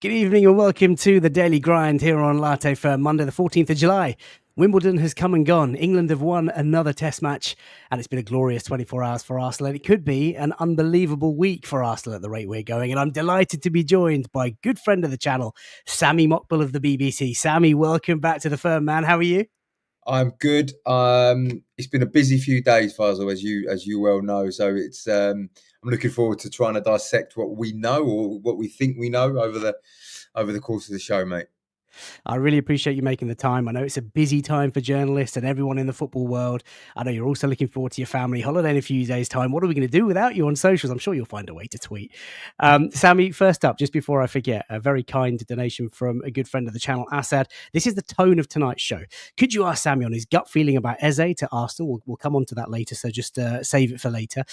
Good evening and welcome to the Daily Grind here on Latte for Monday, the 14th of July. Wimbledon has come and gone. England have won another test match, and it's been a glorious 24 hours for Arsenal. And it could be an unbelievable week for Arsenal at the rate we're going. And I'm delighted to be joined by a good friend of the channel, Sammy Mockball of the BBC. Sammy, welcome back to the firm, man. How are you? I'm good. It's been a busy few days, Faisal, as you well know. So it's I'm looking forward to trying to dissect what we know or what we think we know over the course of the show, mate. I really appreciate you making the time. I know it's a busy time for journalists and everyone in the football world. I know you're also looking forward to your family holiday in a few days' time. What are we going to do without you on socials? I'm sure you'll find a way to tweet. Sammy, first up, just before I forget, a very kind donation from a good friend of the channel, Asad. This is the tone of tonight's show. Could you ask Sammy on his gut feeling about Eze to Arsenal? We'll come on to that later, so just save it for later.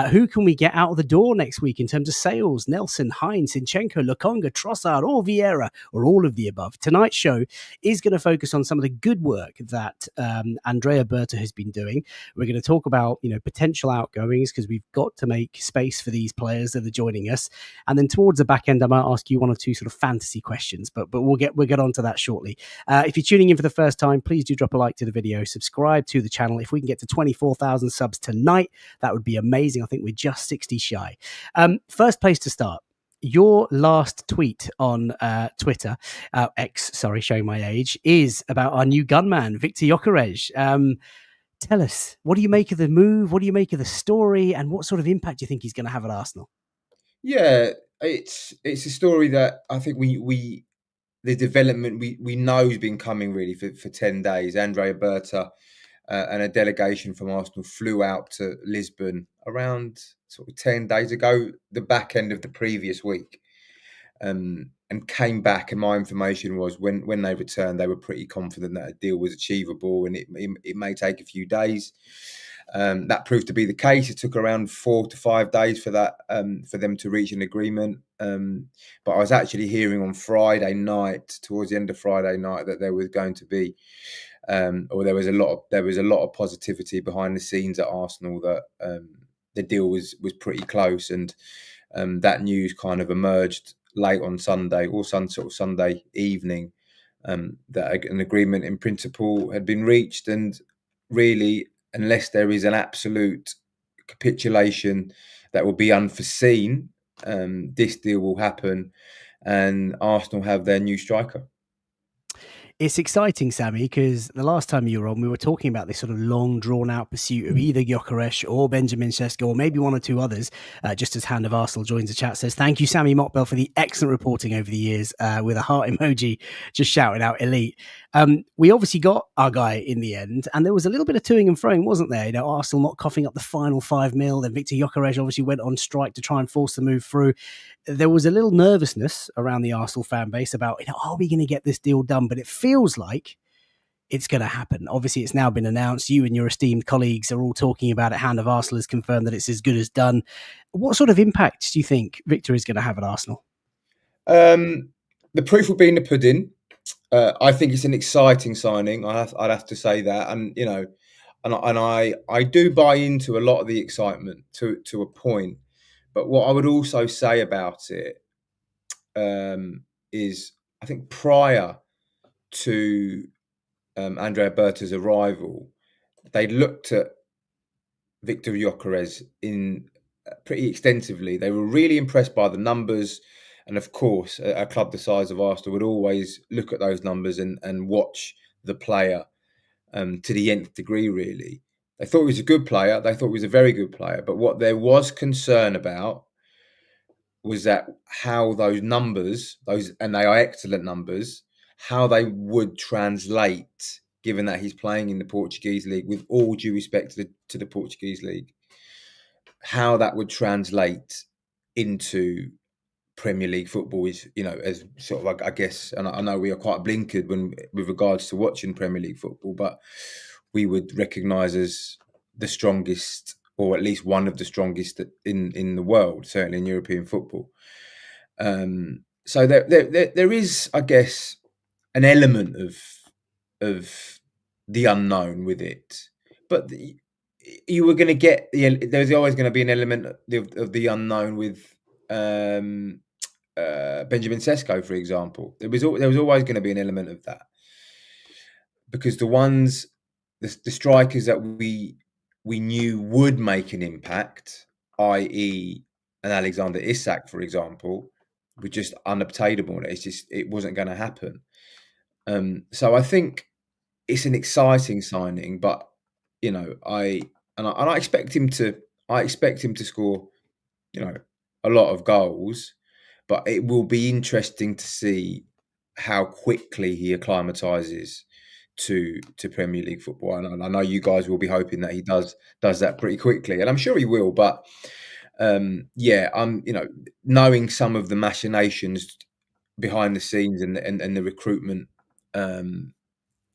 Who can we get out of the door next week in terms of sales? Nelson, Hines, Zinchenko, Lokonga, Trossard, or Vieira, or all of the above? Tonight's show is going to focus on some of the good work that Andrea Berta has been doing. We're going to talk about potential outgoings because we've got to make space for these players that are joining us. And then towards the back end, I might ask you one or two sort of fantasy questions, but we'll get on to that shortly. If you're tuning in for the first time, please do drop a like to the video, subscribe to the channel. If we can get to 24,000 subs tonight, that would be amazing. I think we're just 60 shy. First place to start. Your last tweet on Twitter, X, sorry, showing my age, is about our new gunman, Victor Gyokeres. Tell us, what do you make of the move? What do you make of the story? And what sort of impact do you think he's going to have at Arsenal? Yeah, it's a story that I think the development we know has been coming really for 10 days. Andrea Berta and a delegation from Arsenal flew out to Lisbon around sort of 10 days ago, the back end of the previous week, and came back. And my information was when they returned, they were pretty confident that a deal was achievable, and it may take a few days. That proved to be the case. It took around 4 to 5 days for that for them to reach an agreement. But I was actually hearing on Friday night, towards the end of Friday night, that there was going to be, or there was a lot of positivity behind the scenes at Arsenal that the deal was pretty close, and that news kind of emerged late on Sunday or sort of Sunday evening, that an agreement in principle had been reached, and really, unless there is an absolute capitulation that will be unforeseen, this deal will happen, and Arsenal have their new striker. It's exciting, Sammy, because the last time you were on, we were talking about this sort of long, drawn-out pursuit of either Gyokeres or Benjamin Sesko, or maybe one or two others. Just as Hand of Arsenal joins the chat, says, thank you, Sammy Mockbell, for the excellent reporting over the years, with a heart emoji just shouting out elite. We obviously got our guy in the end, and there was a little bit of toing and froing, wasn't there? Arsenal not coughing up the final 5 mil, then Victor Gyokeres obviously went on strike to try and force the move through. There was a little nervousness around the Arsenal fan base about, are we going to get this deal done? But it feels like it's going to happen. Obviously, it's now been announced. You and your esteemed colleagues are all talking about it. Hand of Arsenal has confirmed that it's as good as done. What sort of impact do you think Victor is going to have at Arsenal? The proof will be in the pudding. I think it's an exciting signing. I'd have to say that, and I do buy into a lot of the excitement to a point. But what I would also say about it is, I think prior to Andrea Berta's arrival, they looked at Victor Gyokeres in pretty extensively. They were really impressed by the numbers. And of course, a club the size of Arsenal would always look at those numbers and watch the player to the nth degree, really. They thought he was a good player. They thought he was a very good player. But what there was concern about was that how those numbers, and they are excellent numbers, how they would translate, given that he's playing in the Portuguese league, with all due respect to the Portuguese league, how that would translate into Premier League football is, as sort of, I guess, and I know we are quite blinkered with regards to watching Premier League football, but we would recognise as the strongest, or at least one of the strongest in the world, certainly in European football. So there is, I guess, an element of the unknown with it, but you were going to get there's always going to be an element of the unknown with Benjamin Sesko, for example. There was always going to be an element of that, because the strikers that we knew would make an impact, i.e., an Alexander Isak, for example, were just unobtainable. It wasn't going to happen. So I think it's an exciting signing, but I expect him to. I expect him to score, a lot of goals, but it will be interesting to see how quickly he acclimatizes to Premier League football. And I know you guys will be hoping that he does that pretty quickly, and I'm sure he will. But I'm knowing some of the machinations behind the scenes and the recruitment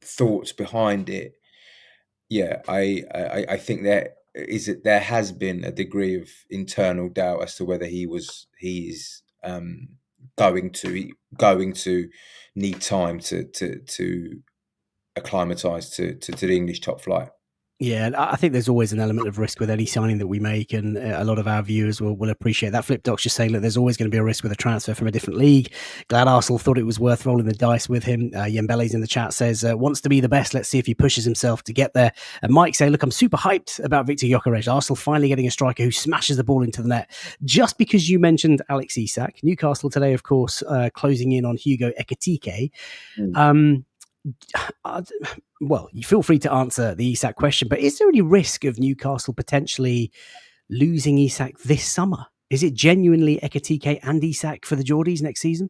thoughts behind it. Yeah, I think there has been a degree of internal doubt as to whether he's going to need time to acclimatise to the English top flight. Yeah, and I think there's always an element of risk with any signing that we make, and a lot of our viewers will appreciate that. Flipdoc's just saying that there's always going to be a risk with a transfer from a different league. Glad Arsenal thought it was worth rolling the dice with him. Yembele's in the chat says, wants to be the best. Let's see if he pushes himself to get there. And Mike say, look, I'm super hyped about Victor Gyokeres. Arsenal finally getting a striker who smashes the ball into the net. Just because you mentioned Alex Isak, Newcastle today, of course, closing in on Hugo Ekitike. Well, you feel free to answer the Isak question, but is there any risk of Newcastle potentially losing Isak this summer? Is it genuinely Ekitike and Isak for the Geordies next season?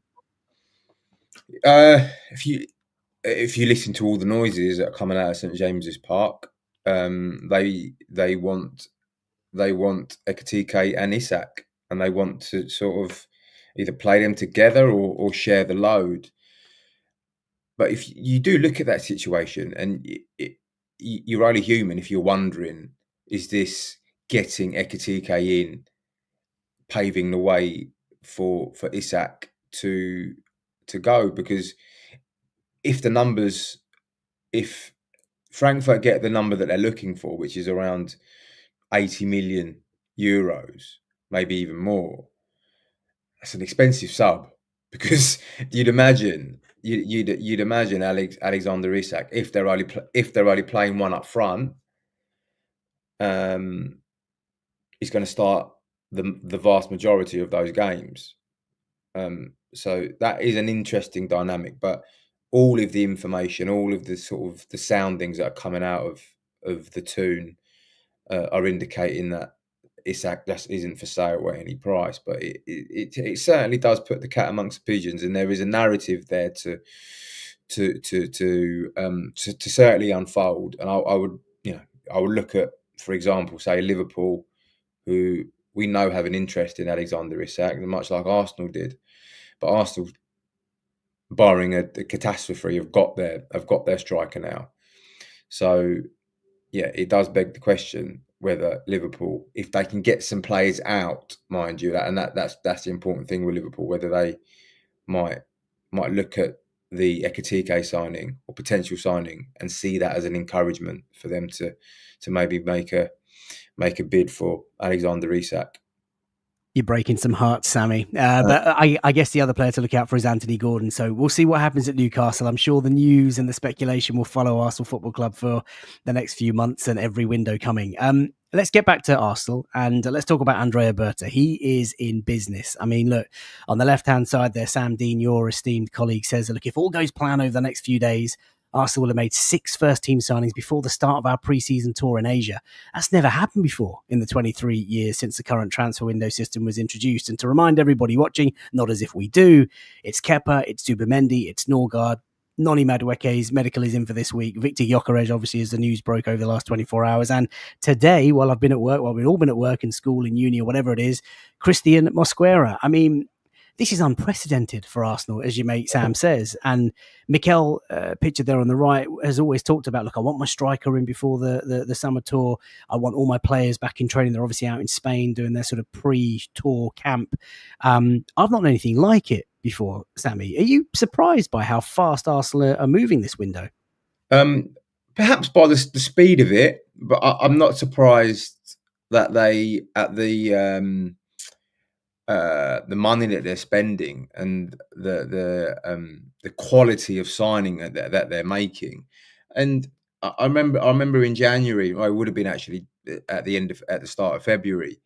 If you listen to all the noises that are coming out of St James's Park, they want Ekitike and Isak, and they want to sort of either play them together or share the load. But if you do look at that situation, and you're only human if you're wondering, is this getting Ekitike in, paving the way for Isak to go? Because if Frankfurt get the number that they're looking for, which is around 80 million euros, maybe even more, that's an expensive sub. Because you'd imagine Alexander Isak, if they're only playing one up front, he's going to start the vast majority of those games. So that is an interesting dynamic. But all of the information, all of the sort of the soundings that are coming out of the tune are indicating that Isak just isn't for sale at any price. But it certainly does put the cat amongst the pigeons, and there is a narrative there to certainly unfold. And I would look at, for example, say Liverpool, who we know have an interest in Alexander Isak, much like Arsenal did. But Arsenal, barring a catastrophe, have got their striker now. So yeah, it does beg the question whether Liverpool, if they can get some players out, mind you, that's the important thing with Liverpool, whether they might look at the Ekitike signing or potential signing and see that as an encouragement for them to maybe make a bid for Alexander Isak. You're breaking some hearts, Sammy. But I guess the other player to look out for is Anthony Gordon. So we'll see what happens at Newcastle. I'm sure the news and the speculation will follow Arsenal Football Club for the next few months and every window coming. Let's get back to Arsenal and let's talk about Andrea Berta. He is in business. I mean, look, on the left-hand side there, Sam Dean, your esteemed colleague, says, look, if all goes plan over the next few days, Arsenal will have made 6 first-team signings before the start of our pre-season tour in Asia. That's never happened before in the 23 years since the current transfer window system was introduced. And to remind everybody watching, not as if we do, it's Kepa, it's Zubimendi, it's Norgard, Noni Madueke's medical is in for this week. Victor Gyokeres, obviously, as the news broke over the last 24 hours. And today, while we've all been at work, in school, in uni, or whatever it is, Christian Mosquera. I mean, this is unprecedented for Arsenal, as your mate Sam says. And Mikel, pictured there on the right, has always talked about, look, I want my striker in before the summer tour. I want all my players back in training. They're obviously out in Spain doing their sort of pre-tour camp. I've not known anything like it before, Sammy. Are you surprised by how fast Arsenal are moving this window? Perhaps by the speed of it, but I'm not surprised that they, at the the money that they're spending and the quality of signing that they're making. And I remember in January, or it would have been actually at the start of February,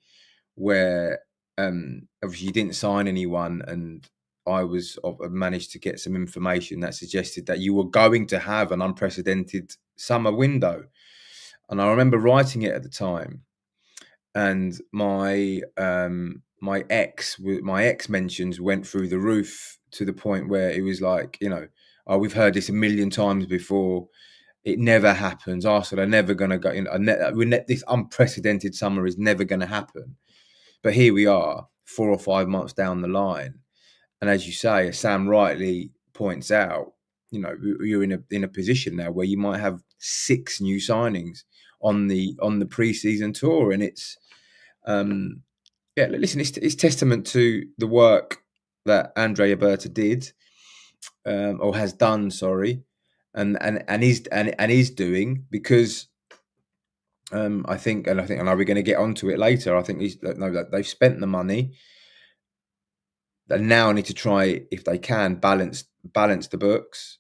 where obviously you didn't sign anyone, and I managed to get some information that suggested that you were going to have an unprecedented summer window. And I remember writing it at the time, and my ex mentions went through the roof, to the point where it was like, oh, we've heard this a million times before. It never happens. Arsenal are never going to go in. This unprecedented summer is never going to happen. But here we are, 4 or 5 months down the line, and as you say, as Sam rightly points out, you're in a position now where you might have 6 new signings on the pre-season tour, and it's yeah. Listen, it's testament to the work that Andrea Berta did, or has done, sorry, and is doing, because I think, and are we going to get onto it later? I think that they've spent the money. They now need to try, if they can, balance the books,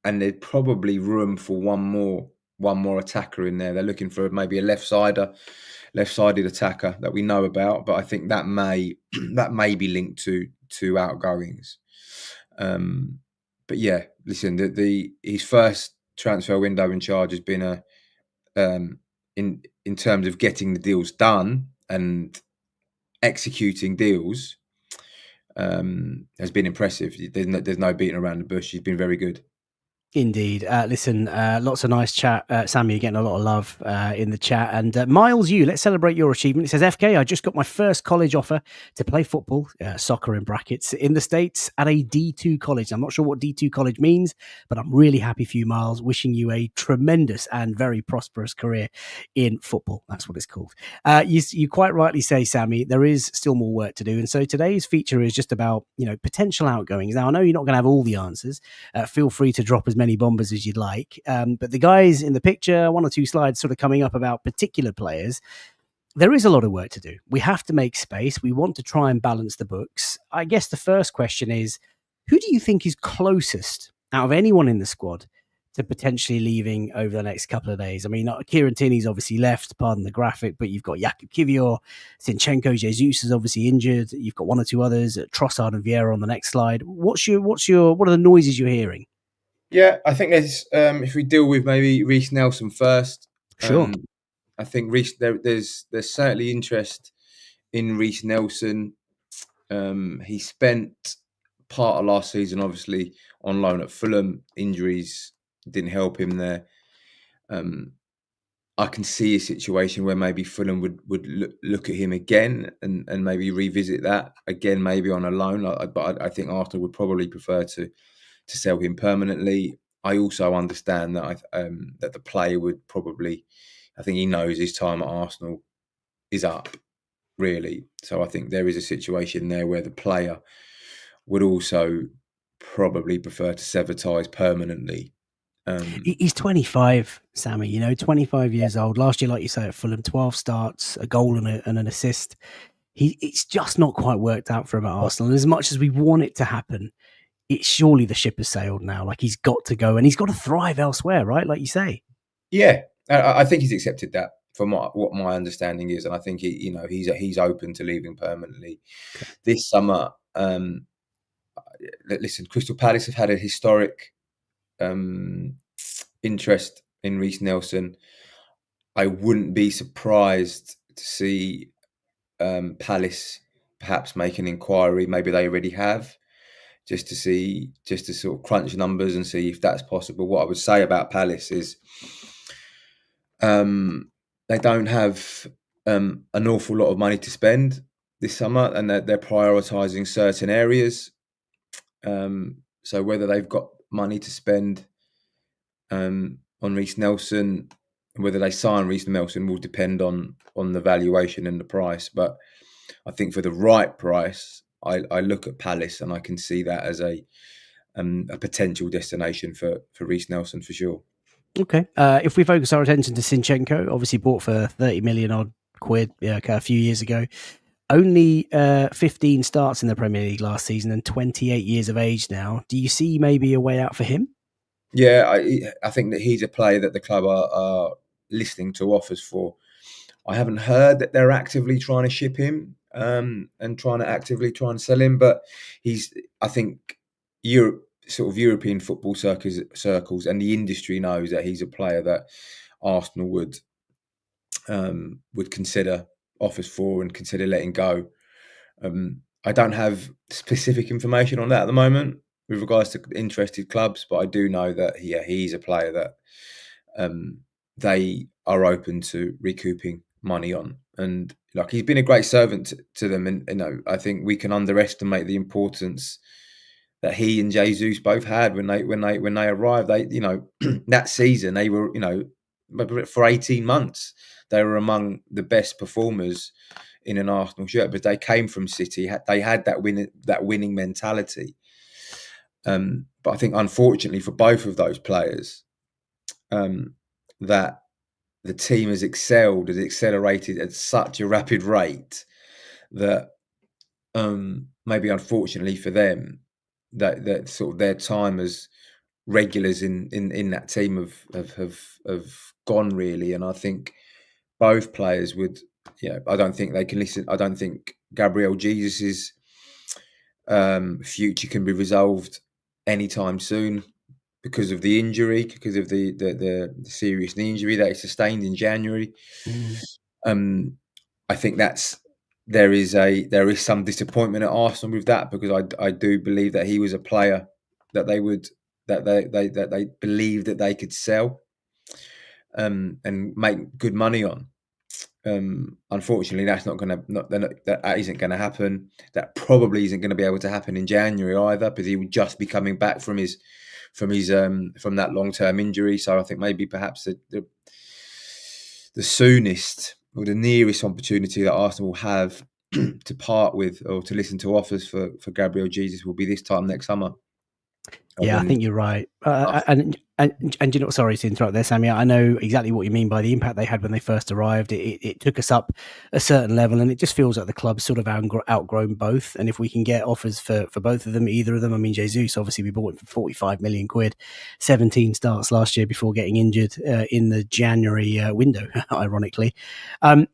and there's probably room for one more attacker in there. They're looking for maybe a left-sided attacker that we know about, but I think that may be linked to outgoings. But yeah, listen, his first transfer window in charge has been in terms of getting the deals done and executing deals, has been impressive. There's no beating around the bush. He's been very good. Indeed. Listen, lots of nice chat. Sammy, you're getting a lot of love in the chat. And Miles, let's celebrate your achievement. It says, FK, I just got my first college offer to play football, soccer in brackets, in the States at a D2 college. I'm not sure what D2 college means, but I'm really happy for you, Miles. Wishing you a tremendous and very prosperous career in football. That's what it's called. You quite rightly say, Sammy, there is still more work to do. And so today's feature is just about, potential outgoings. Now, I know you're not going to have all the answers. Feel free to drop as many bombers as you'd like. But the guys in the picture, 1 or 2 slides sort of coming up about particular players, there is a lot of work to do. We have to make space. We want to try and balance the books. I guess the first question is, who do you think is closest out of anyone in the squad to potentially leaving over the next couple of days? I mean, Kieran Tierney's obviously left, pardon the graphic, but you've got Jakub Kiwior, Zinchenko, Jesus is obviously injured. You've got 1 or 2 others, Trossard and Vieira on the next slide. What are the noises you're hearing? Yeah, I think there's if we deal with maybe Reiss Nelson first. Sure. I think there's certainly interest in Reiss Nelson. He spent part of last season obviously on loan at Fulham. Injuries didn't help him there. I can see a situation where maybe Fulham would look at him again and maybe revisit that again, maybe on a loan. But I think Arsenal would probably prefer to sell him permanently. I also understand that that the player would probably, I think he knows his time at Arsenal is up, really. So I think there is a situation there where the player would also probably prefer to sever ties permanently. He's 25, Sammy, 25 years old. Last year, like you say, at Fulham, 12 starts, a goal and an assist. It's just not quite worked out for him at Arsenal. And as much as we want it to happen, it's surely the ship has sailed now. Like, he's got to go and he's got to thrive elsewhere, right? Like you say. Yeah, I think he's accepted that from what my understanding is, and I think he's open to leaving permanently this summer. Listen, Crystal Palace have had a historic interest in Reiss Nelson. I wouldn't be surprised to see Palace perhaps make an inquiry. Maybe they already have. Just to sort of crunch numbers and see if that's possible. What I would say about Palace is they don't have an awful lot of money to spend this summer, and they're prioritising certain areas. So whether they've got money to spend on Reiss Nelson, and whether they sign Reiss Nelson will depend on the valuation and the price. But I think for the right price, I look at Palace and I can see that as a potential destination for Reiss Nelson for sure. Okay. If we focus our attention to Zinchenko, obviously bought for 30 million odd quid a few years ago. Only 15 starts in the Premier League last season and 28 years of age now. Do you see maybe a way out for him? Yeah, I think that he's a player that the club are listening to offers for. I haven't heard that they're actively trying to ship him and actively trying to sell him, but I think European football circles and the industry knows that he's a player that Arsenal would consider offers for and consider letting go. I don't have specific information on that at the moment with regards to interested clubs, but I do know that he's a player that they are open to recouping money on. And like, he's been a great servant to them, and I think we can underestimate the importance that he and Jesus both had when they arrived. They that season they were for 18 months they were among the best performers in an Arsenal shirt, but they came from City. They had that winning mentality. But I think, unfortunately, for both of those players, that the team has accelerated at such a rapid rate that maybe, unfortunately for them, that sort of their time as regulars in that team have gone, really. And I think both players would. I don't think they can listen. I don't think Gabriel Jesus's future can be resolved anytime soon because of the injury, because of the serious knee injury that he sustained in January. I think there is some disappointment at Arsenal with that, because I do believe that he was a player that they believed that they could sell and make good money on. Unfortunately, that's not going to that isn't going to happen. That probably isn't going to be able to happen in January either, because he would just be coming back from that long-term injury. So I think maybe perhaps the soonest or the nearest opportunity that Arsenal will have to part with or to listen to offers for Gabriel Jesus will be this time next summer. Yeah, I When think you're right. And you know, sorry to interrupt there, Sammy. I know exactly what you mean by the impact they had when they first arrived. It took us up a certain level, and it just feels like the club's sort of outgrown both. And if we can get offers for both of them, either of them, I mean, Jesus, obviously we bought him for 45 million quid, 17 starts last year before getting injured in the January window, ironically.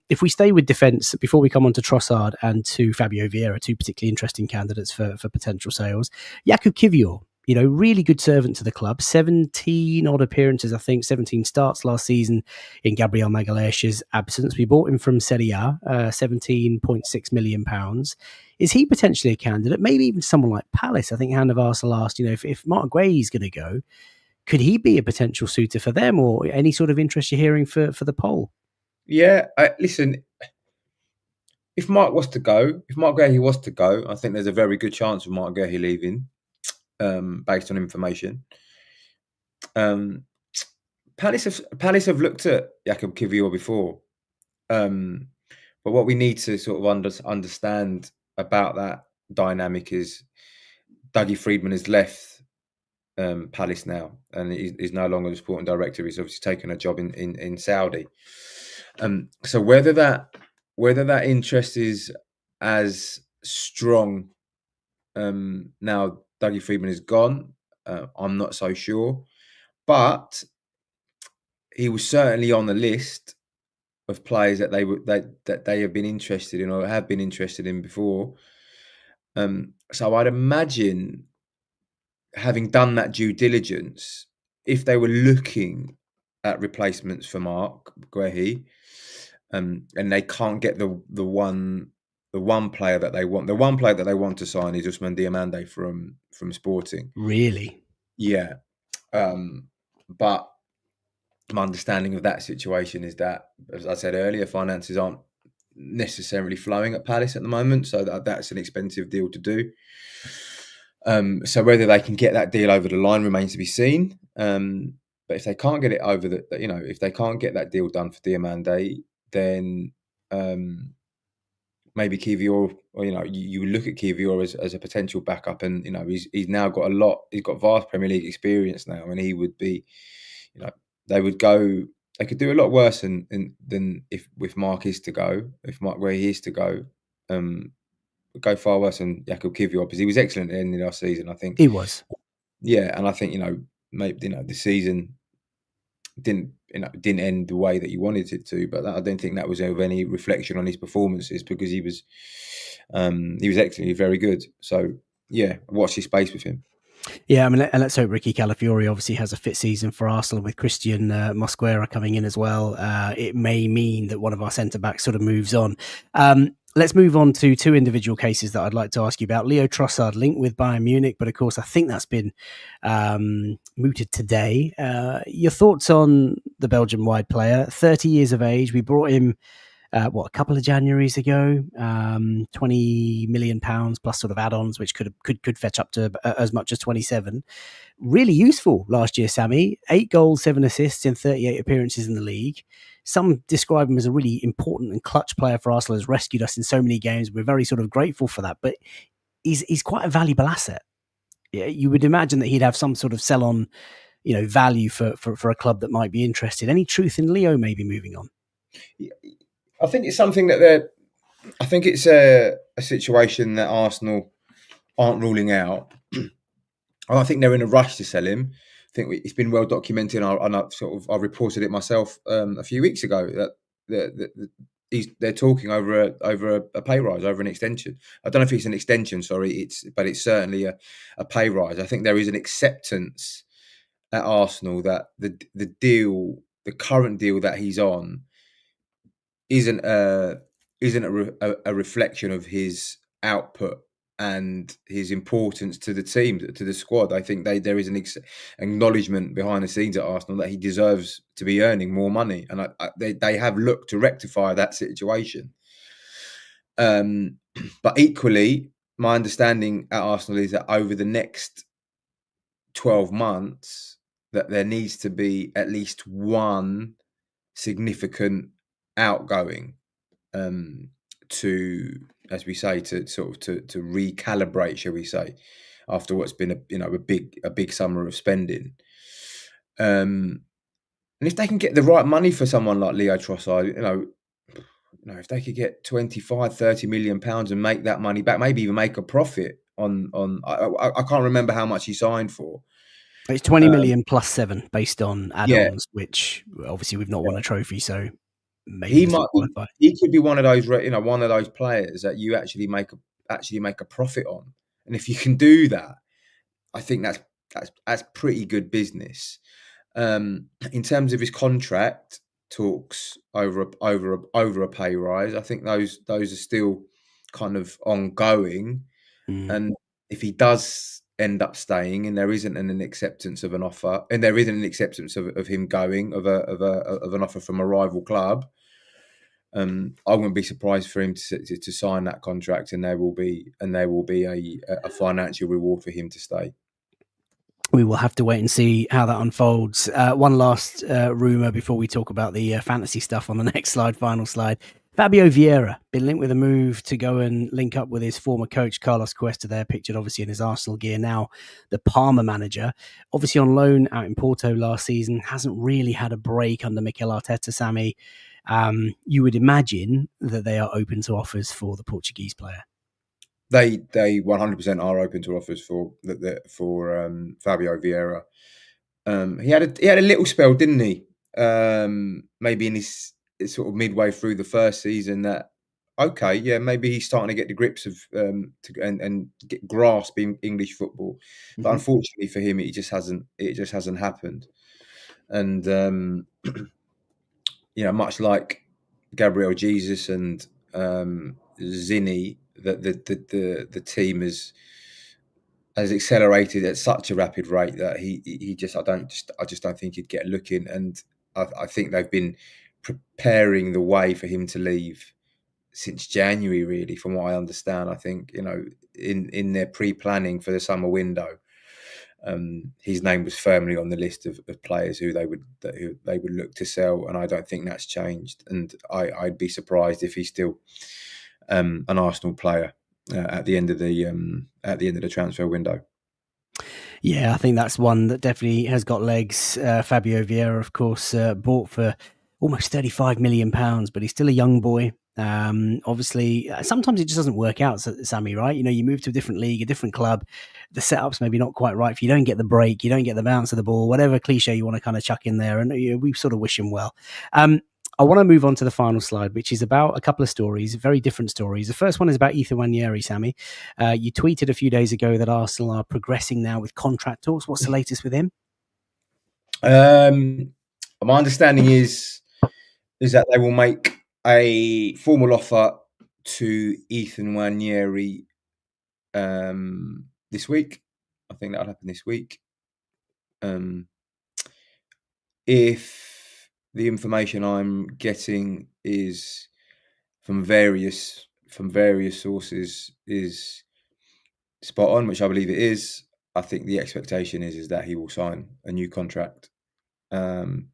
If we stay with defence, before we come on to Trossard and to Fabio Vieira, two particularly interesting candidates for potential sales, Jakub Kiwior, really good servant to the club. 17 odd appearances, I think, 17 starts last season in Gabriel Magalhaes's absence. We bought him from Serie A, £17.6 million. Is he potentially a candidate? Maybe even someone like Palace. I think Hand of Arsenal asked, if Mark Guehi is going to go, could he be a potential suitor for them, or any sort of interest you're hearing for the poll? Yeah, listen, if Mark Guehi was to go, I think there's a very good chance of Mark Guehi leaving, based on information. Palace have looked at Jakub Kiwior before, but what we need to sort of understand about that dynamic is Dougie Freedman has left Palace now, and he's no longer the sporting director. He's obviously taken a job in Saudi. So whether that interest is as strong now Dougie Freedman is gone, I'm not so sure, but he was certainly on the list of players that they have been interested in or have been interested in before. So I'd imagine, having done that due diligence, if they were looking at replacements for Mark Guehi, and they can't get the one player that they want, the one player that they want to sign is Ousmane Diomande from Sporting. Really? Yeah, but my understanding of that situation is that, as I said earlier, finances aren't necessarily flowing at Palace at the moment, so that's an expensive deal to do. So whether they can get that deal over the line remains to be seen. But if they can't get it over if they can't get that deal done for Diomande, then maybe Kiwior, or you look at Kiwior as a potential backup, and he's now got he's got vast Premier League experience now, and he would be, they could do a lot worse than if Mark Guehi is to go. go far worse than Jakub Kiwior, because he was excellent at the end of last season, I think. He was. Yeah, and I think, maybe, the season didn't end the way that you wanted it to, but I don't think that was of any reflection on his performances, because he was excellent, he was very good. So yeah, watch his space with him. Yeah, I mean, let's hope Ricky Calafiori obviously has a fit season for Arsenal with Christian Mosquera coming in as well. It may mean that one of our centre backs sort of moves on. Let's move on to two individual cases that I'd like to ask you about. Leo Trossard linked with Bayern Munich, but of course I think that's been mooted today. Your thoughts on the Belgian-wide player, 30 years of age. We brought him a couple of Januaries ago, £20 million plus sort of add-ons, which could fetch up to as much as 27. Really useful last year, Sammy. 8 goals, 7 assists in 38 appearances in the league. Some describe him as a really important and clutch player for Arsenal, has rescued us in so many games. We're very sort of grateful for that, but he's quite a valuable asset. Yeah, you would imagine that he'd have some sort of sell-on, value for a club that might be interested. Any truth in Leo maybe moving on? I think it's something that I think it's a situation that Arsenal aren't ruling out. I don't think they're in a rush to sell him. I think it's been well documented, and I reported it myself a few weeks ago that they're talking over a pay rise, over an extension. I don't know if it's an extension, but it's certainly a pay rise. I think there is an acceptance at Arsenal that the current deal that he's on isn't a reflection of his output and his importance to the team, to the squad. I think there is an acknowledgement behind the scenes at Arsenal that he deserves to be earning more money, and they have looked to rectify that situation. But equally, my understanding at Arsenal is that over the next 12 months, that there needs to be at least one significant outgoing to, as we say, to sort of to recalibrate, shall we say, after what's been a big summer of spending. And if they can get the right money for someone like Leo Trossard, if they could get 25, 30 million pounds and make that money back, maybe even make a profit on I can't remember how much he signed for. It's 20 million plus 7 based on add-ons, which obviously we've not won a trophy, so maybe he might qualify. He could be one of those players that you actually make a profit on, and if you can do that, I think that's pretty good business. In terms of his contract talks over a pay rise, I think those are still kind of ongoing, and if he does end up staying and there isn't an acceptance of an offer, and there isn't an acceptance of him going of an offer from a rival club, I wouldn't be surprised for him to sign that contract, and there will be a financial reward for him to stay. We will have to wait and see how that unfolds. One last rumour before we talk about the fantasy stuff on the next slide, final slide. Fabio Vieira, been linked with a move to go and link up with his former coach, Carlos Cuesta, there, pictured obviously in his Arsenal gear, now the Parma manager. Obviously on loan out in Porto last season, hasn't really had a break under Mikel Arteta, Sammy. You would imagine that they are open to offers for the Portuguese player. They 100% are open to offers for Fabio Vieira. He had a little spell, didn't he? Maybe in his sort of midway through the first season that maybe he's starting to get the grips of and get grasp in English football. But unfortunately for him, it just hasn't happened. And much like Gabriel Jesus and Zinni, the team has accelerated at such a rapid rate that I just don't think he'd get a look in, and I think they've been preparing the way for him to leave since January, really, from what I understand. I think in their pre-planning for the summer window, his name was firmly on the list of players who they would look to sell, and I don't think that's changed. And I'd be surprised if he's still an Arsenal player at the end of the transfer window. Yeah, I think that's one that definitely has got legs. Fabio Vieira, of course, bought for almost £35 million, but he's still a young boy. Obviously, sometimes it just doesn't work out, Sammy, right? You know, you move to a different league, a different club, the setup's maybe not quite right. If you don't get the break, you don't get the bounce of the ball, whatever cliche you want to kind of chuck in there, and we sort of wish him well. I want to move on to the final slide, which is about a couple of stories, very different stories. The first one is about Ethan Nwaneri, Sammy. You tweeted a few days ago that Arsenal are progressing now with contract talks. What's the latest with him? My understanding is that they will make a formal offer to Ethan Nwaneri this week. I think that'll happen this week. If the information I'm getting is from various sources is spot on, which I believe it is, I think the expectation is that he will sign a new contract. And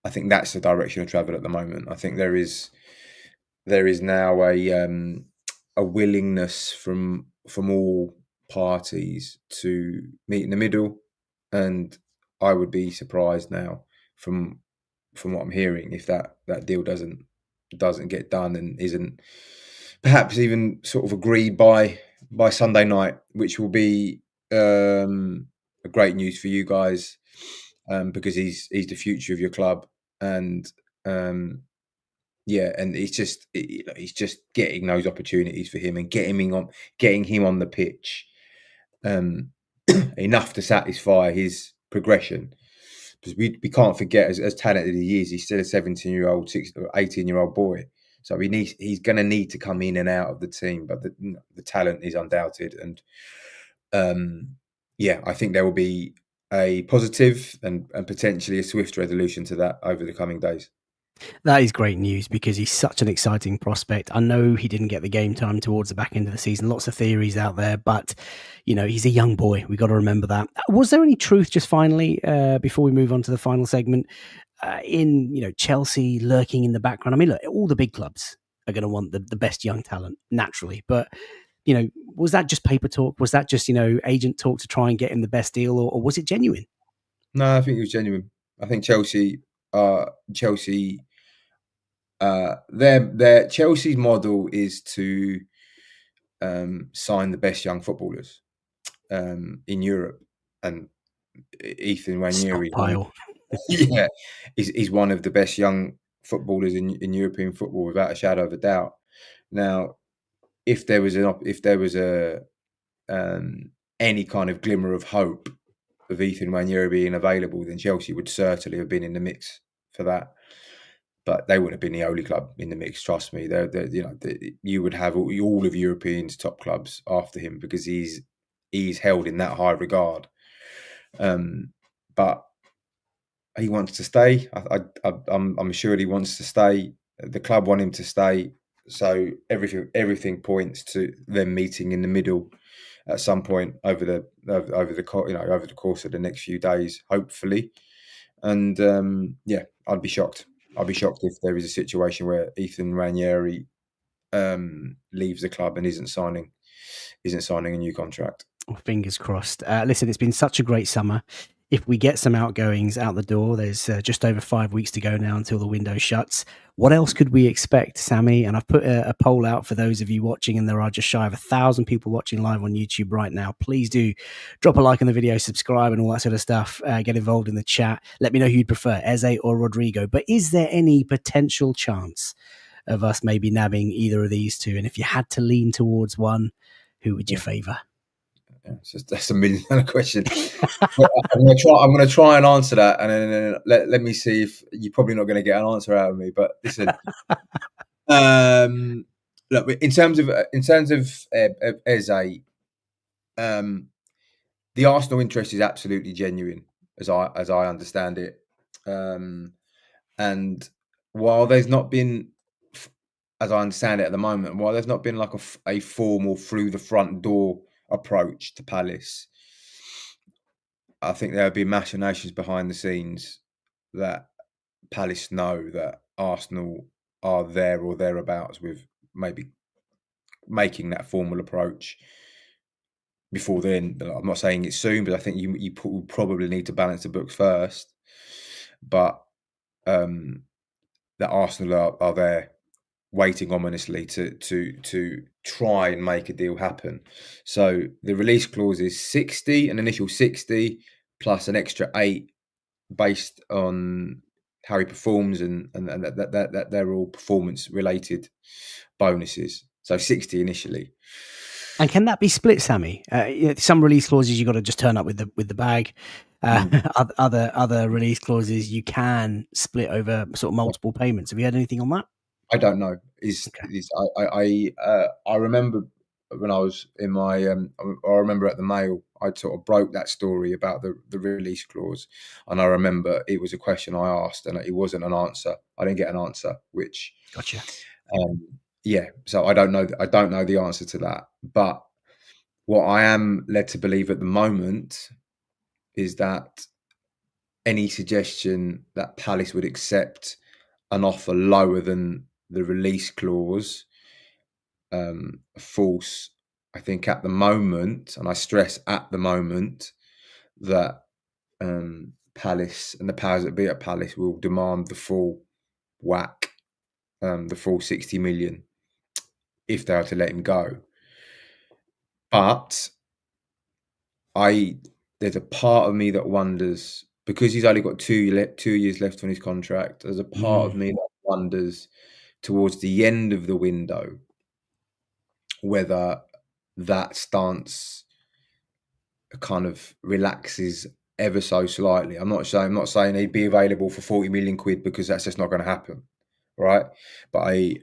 I think that's the direction of travel at the moment. I think there is now a willingness from all parties to meet in the middle, and I would be surprised now from what I'm hearing if that deal doesn't get done and isn't perhaps even sort of agreed by Sunday night, which will be a great news for you guys, because he's the future of your club, and yeah, and he's just getting those opportunities for him and getting him on the pitch enough to satisfy his progression. Because we can't forget, as talented as he is, he's still a 17-year-old, 16 or 18-year-old boy. So he's going to need to come in and out of the team, but the talent is undoubted. And yeah, I think there will be a positive and potentially a swift resolution to that over the coming days. That is great news because he's such an exciting prospect. I know he didn't get the game time towards the back end of the season. Lots of theories out there, but you know, he's a young boy. We got to remember that. Was there any truth, just finally, before we move on to the final segment, in Chelsea lurking in the background? I mean, look, all the big clubs are going to want the best young talent naturally, but was that just paper talk? Was that just agent talk to try and get him the best deal, or was it genuine? No, I think it was genuine. I think their Chelsea's model is to sign the best young footballers in Europe, and Ethan Nwaneri Stockpile. is one of the best young footballers in European football, without a shadow of a doubt. Now, if there was any kind of glimmer of hope of Ethan Nwaneri being available, then Chelsea would certainly have been in the mix for that. But they wouldn't have been the only club in the mix. Trust me. You would have all of Europeans' top clubs after him because he's held in that high regard. But he wants to stay. I'm assured he wants to stay. The club want him to stay. So everything points to them meeting in the middle at some point over the course of the next few days, hopefully. And yeah, I'd be shocked. I'd be shocked if there is a situation where Ethan Nwaneri leaves the club and isn't signing a new contract. Fingers crossed. Listen, it's been such a great summer. If we get some outgoings out the door, there's just over 5 weeks to go now until the window shuts. What else could we expect, Sammy? And I've put a poll out for those of you watching, and there are just shy of 1,000 people watching live on YouTube right now. Please do drop a like on the video, subscribe, and all that sort of stuff. Get involved in the chat. Let me know who you'd prefer, Eze or Rodrigo. But is there any potential chance of us maybe nabbing either of these two? And if you had to lean towards one, who would you favour? Yeah, that's $1 million question. I'm going to try and answer that, and then let me see if you're probably not going to get an answer out of me. But listen, look, in terms of Eze, the Arsenal interest is absolutely genuine, as I understand it. And while there's not been, as I understand it at the moment, while there's not been like a formal through the front door approach to Palace, I think there'll be machinations behind the scenes that Palace know that Arsenal are there or thereabouts with maybe making that formal approach before then. I'm not saying it's soon, but I think you probably need to balance the books first. But that Arsenal are there waiting ominously to try and make a deal happen. So the release clause is 60, an initial 60 plus an extra 8 based on how he performs, and that they're all performance related bonuses. So 60 initially. And can that be split, Sammy? Some release clauses you got to just turn up with the bag. Other release clauses you can split over sort of multiple payments. Have you had anything on that? I don't know. I remember when I was in my I remember at the Mail, I sort of broke that story about the release clause, and I remember it was a question I asked, and it wasn't an answer. I didn't get an answer, which Gotcha. yeah. So I don't know. I don't know the answer to that. But what I am led to believe at the moment is that any suggestion that Palace would accept an offer lower than the release clause, false. I think at the moment, and I stress at the moment, that Palace and the powers that be at Palace will demand the full whack, the full 60 million, if they are to let him go. But there's a part of me that wonders, because he's only got 2 years left on his contract. There's a part of me that wonders towards the end of the window whether that stance kind of relaxes ever so slightly. I'm not saying he'd be available for 40 million quid, because that's just not going to happen, right? But I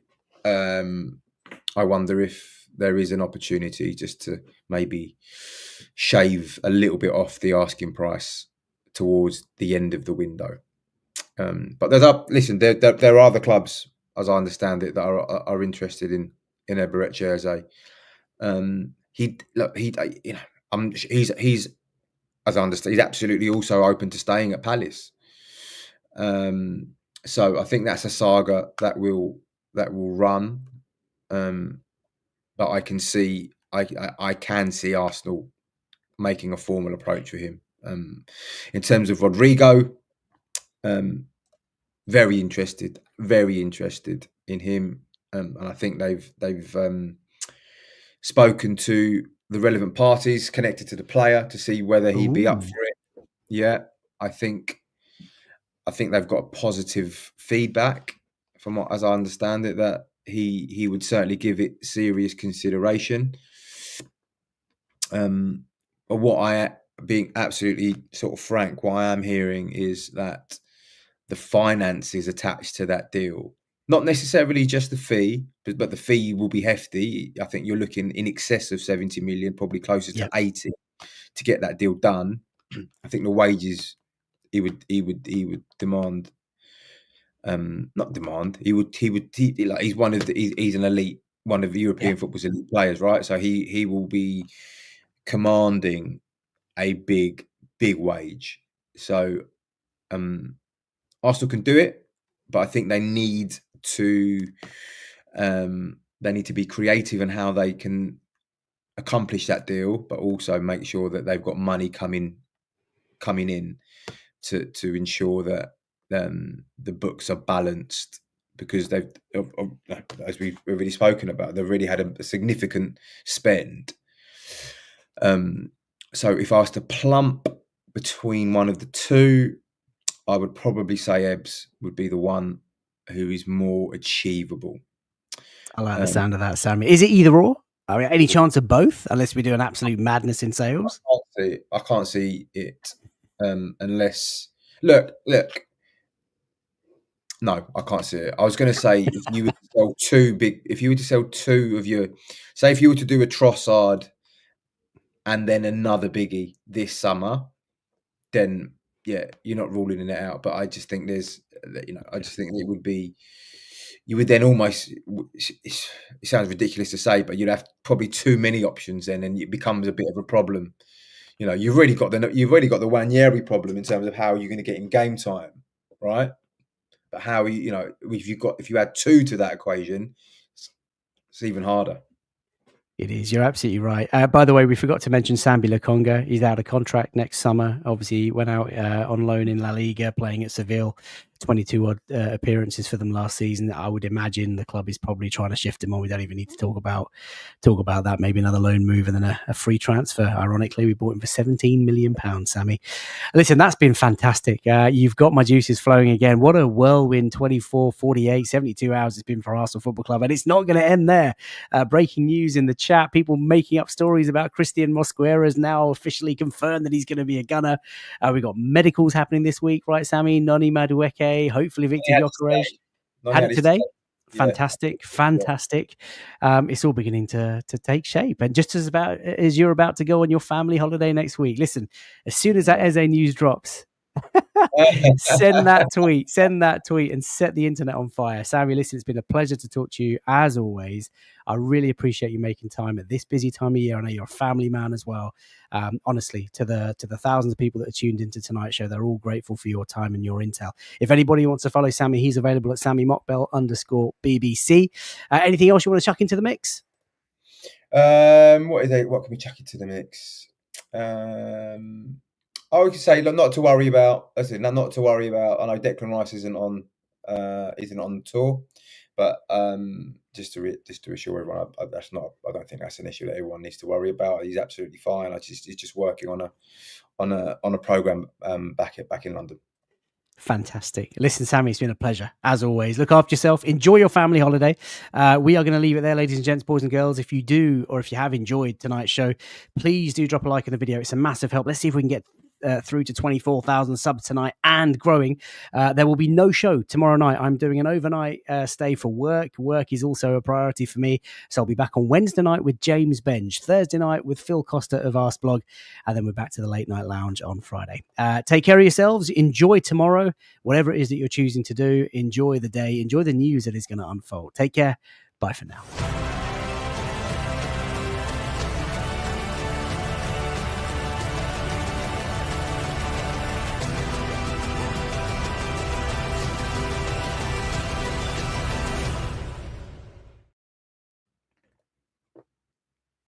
wonder if there is an opportunity just to maybe shave a little bit off the asking price towards the end of the window. But there are other clubs, as I understand it, that are interested in Eberechi Eze. He's as I understand, he's absolutely also open to staying at Palace. So I think that's a saga that will run. But I can see Arsenal making a formal approach for him. In terms of Rodrigo, very interested in him, and I think they've spoken to the relevant parties connected to the player to see whether he'd be up for it. Yeah, I think they've got positive feedback from what, as I understand it, that he would certainly give it serious consideration. But being absolutely sort of frank, what I am hearing is that the finances attached to that deal, not necessarily just the fee, but the fee will be hefty. I think you're looking in excess of 70 million, probably closer to 80, to get that deal done. I think the wages he would demand, not demand. He's one of he's an elite, one of the European football's elite players, right? So he will be commanding a big wage. So Arsenal can do it, but I think they need to be creative in how they can accomplish that deal, but also make sure that they've got money coming in to ensure that the books are balanced, because they've, as we've already spoken about, they've really had a significant spend. So if I was to plump between one of the two, I would probably say Ebbs would be the one who is more achievable. I like the sound of that, Sammy. Is it either or? I mean, any chance of both? Unless we do an absolute madness in sales. I can't see it unless look. No, I can't see it. I was going to say, if you were to sell two of your, say, if you were to do a Trossard and then another biggie this summer, then yeah, you're not ruling it out. But I just think I just think it would be, you would then almost, it sounds ridiculous to say, but you'd have probably too many options then, and it becomes a bit of a problem. You've already got the Nwaneri problem in terms of how you're going to get in game time, right? But how if you add two to that equation, it's even harder. It is. You're absolutely right. By the way, we forgot to mention Sambi Lokonga. He's out of contract next summer. Obviously, he went out on loan in La Liga, playing at Seville. 22 odd appearances for them last season. I would imagine the club is probably trying to shift him on. We don't even need to talk about that. Maybe another loan move and then a free transfer. Ironically, we bought him for £17 million, Sammy. Listen, that's been fantastic. You've got my juices flowing again. What a whirlwind 24, 48, 72 hours it's been for Arsenal Football Club. And it's not going to end there. Breaking news in the chat, people making up stories about Christian Mosquera has now officially confirmed that he's going to be a gunner. We've got medicals happening this week, right, Sammy? Noni Madueke, hopefully Victor Gyokeres. Had it today. Fantastic. It's all beginning to take shape, and just as you're about to go on your family holiday next week, listen, as soon as that Eze news drops, send that tweet and set the internet on fire. Sammy, listen, it's been a pleasure to talk to you as always. I really appreciate you making time at this busy time of year. I know you're a family man as well. Honestly, to the thousands of people that are tuned into tonight's show, they're all grateful for your time and your intel. If anybody wants to follow Sammy, he's available at SammyMockbell_BBC. Anything else you want to chuck into the mix? What can we chuck into the mix? I would say not to worry about. Not to worry about. I know Declan Rice isn't on tour, but just to assure everyone, I don't think that's an issue that everyone needs to worry about. He's absolutely fine. He's just working on a program back in London. Fantastic. Listen, Sammy, it's been a pleasure as always. Look after yourself. Enjoy your family holiday. We are going to leave it there, ladies and gents, boys and girls. If you do, or if you have enjoyed tonight's show, please do drop a like on the video. It's a massive help. Let's see if we can get through to 24,000 subs tonight and growing. There will be no show tomorrow night. I'm doing an overnight stay for work. Work is also a priority for me. So I'll be back on Wednesday night with James Benge, Thursday night with Phil Costa of Arsblog, and then we're back to the late night lounge on Friday. Take care of yourselves. Enjoy tomorrow. Whatever it is that you're choosing to do, enjoy the day. Enjoy the news that is going to unfold. Take care. Bye for now.